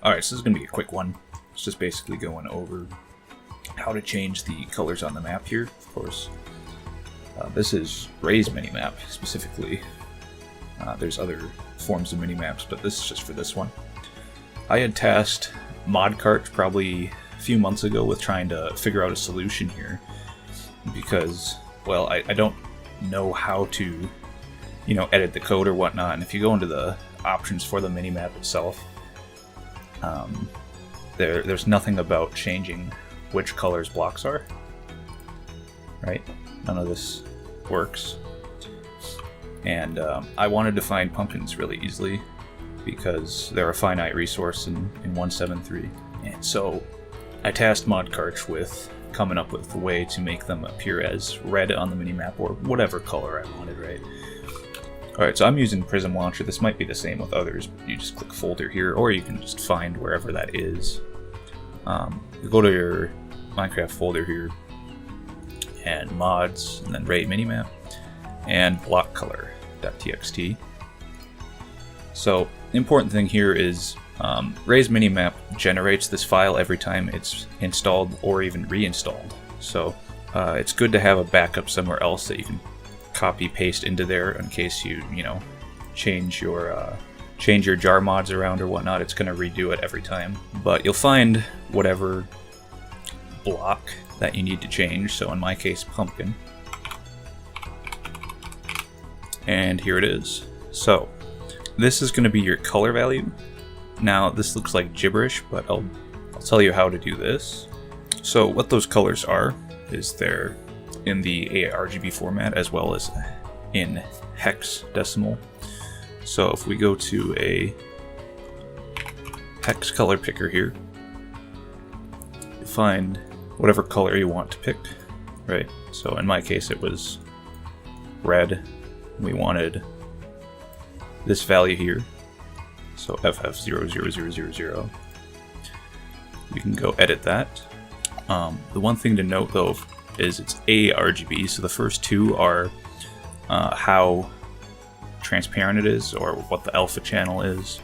Alright, so this is going to be a quick one. It's just basically going over how to change the colors on the map here, of course. This is REI's minimap, specifically. There's other forms of minimaps, but this is just for this one. I had tasked modkarch probably a few months ago with trying to figure out a solution here, because, well, I don't know how to, edit the code or whatnot, and if you go into the options for the minimap itself, there's nothing about changing which colors blocks are, right? None of this works. And I wanted to find pumpkins really easily because they're a finite resource in 1.7.3. And so I tasked modkarch with coming up with a way to make them appear as red on the minimap, or whatever color I wanted, right? Alright, so I'm using Prism Launcher. This might be the same with others. You just click folder here, or you can just find wherever that is. You go to your Minecraft folder here, and mods, and then REI minimap, and block color.txt. So the important thing here is REI's minimap generates this file every time it's installed or even reinstalled. So it's good to have a backup somewhere else that you can copy paste into there in case you change your jar mods around or whatnot. It's going to redo it every time, but you'll find whatever block that you need to change. So in my case, pumpkin. And here it is. So this is going to be your color value. Now this looks like gibberish, but I'll tell you how to do this. So what those colors are is they're in the ARGB format as well as in hex decimal. So if we go to a hex color picker here, you find whatever color you want to pick, right? So in my case it was red. We wanted this value here, so FF00000. We can go edit that. The one thing to note though is it's ARGB, so the first two are how transparent it is, or what the alpha channel is.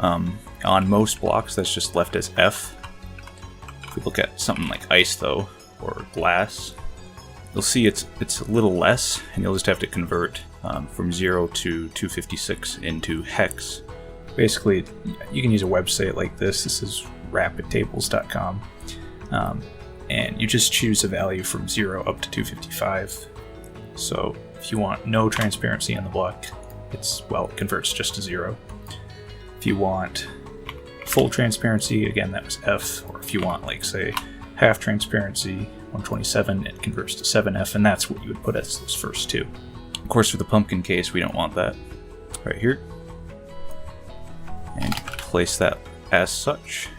On most blocks that's just left as F. If we look at something like ice though, or glass, you'll see it's a little less, and you'll just have to convert from 0 to 256 into hex. Basically, you can use a website like this. This is rapidtables.com, and you just choose a value from 0 up to 255. So if you want no transparency on the block, it converts just to 0. If you want full transparency, again, that was F. Or if you want, like, say, half transparency, 127, it converts to 7F, and that's what you would put as those first two. Of course, for the pumpkin case, we don't want that. Right here. And place that as such.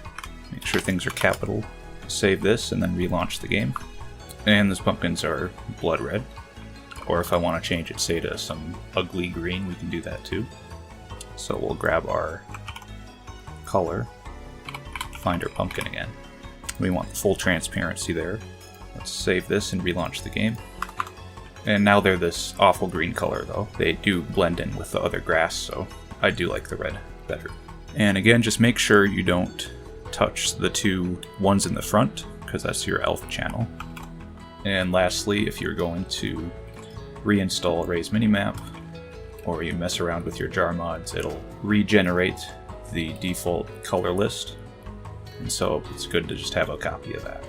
Make sure things are capital. Save this, and then relaunch the game. And those pumpkins are blood red. Or if I want to change it, say, to some ugly green, we can do that too. So we'll grab our color, find our pumpkin again. We want the full transparency there. Let's save this and relaunch the game. And now they're this awful green color though. They do blend in with the other grass, so I do like the red better. And again, just make sure you don't touch the two ones in the front, because that's your alpha channel. And lastly, if you're going to reinstall REI's minimap, or you mess around with your jar mods, it'll regenerate the default color list. And so it's good to just have a copy of that.